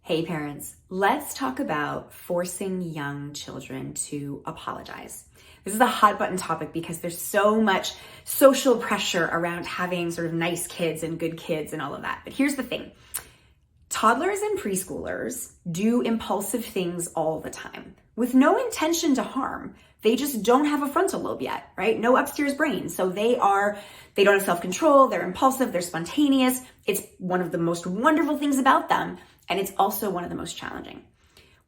Hey parents, let's talk about forcing young children to apologize. This is a hot button topic because there's so much social pressure around having sort of nice kids and good kids and all of that. But here's the thing. Toddlers and preschoolers do impulsive things all the time with no intention to harm. They just don't have a frontal lobe yet, right? No upstairs brain. So they don't have self-control, they're impulsive, they're spontaneous. It's one of the most wonderful things about them. And it's also one of the most challenging.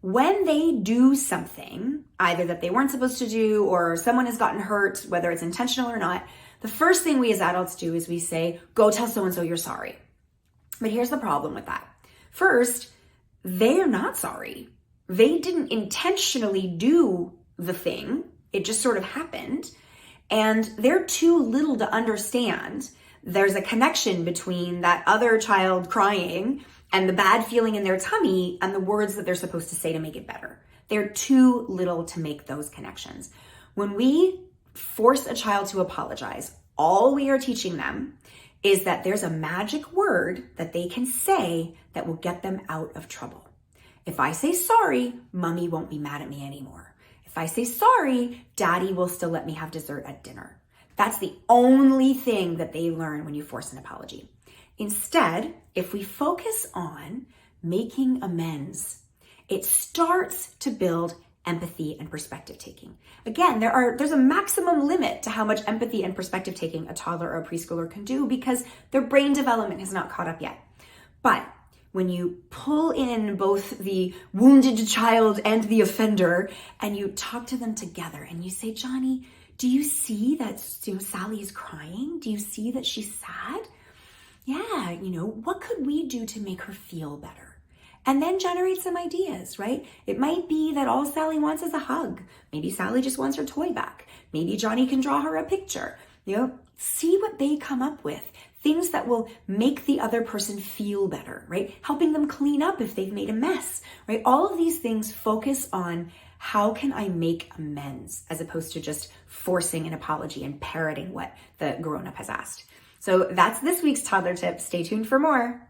When they do something, either that they weren't supposed to do or someone has gotten hurt, whether it's intentional or not, the first thing we as adults do is we say, go tell so-and-so you're sorry. But here's the problem with that. First, they're not sorry. They didn't intentionally do the thing. It just sort of happened. And they're too little to understand there's a connection between that other child crying and the bad feeling in their tummy and the words that they're supposed to say to make it better. They're too little to make those connections. When we force a child to apologize, all we are teaching them is that there's a magic word that they can say that will get them out of trouble. If I say sorry, mommy won't be mad at me anymore. If I say sorry, daddy will still let me have dessert at dinner. That's the only thing that they learn when you force an apology. Instead, if we focus on making amends, it starts to build empathy and perspective taking. Again, there's a maximum limit to how much empathy and perspective taking a toddler or a preschooler can do because their brain development has not caught up yet. But when you pull in both the wounded child and the offender and you talk to them together and you say, Johnny, do you see that Sally is crying? Do you see that she's sad? Yeah, what could we do to make her feel better? And then generate some ideas, right? It might be that all Sally wants is a hug. Maybe Sally just wants her toy back. Maybe Johnny can draw her a picture. See what they come up with. Things that will make the other person feel better, right? Helping them clean up if they've made a mess, right? All of these things focus on how can I make amends as opposed to just forcing an apology and parroting what the grown-up has asked. So that's this week's toddler tip. Stay tuned for more.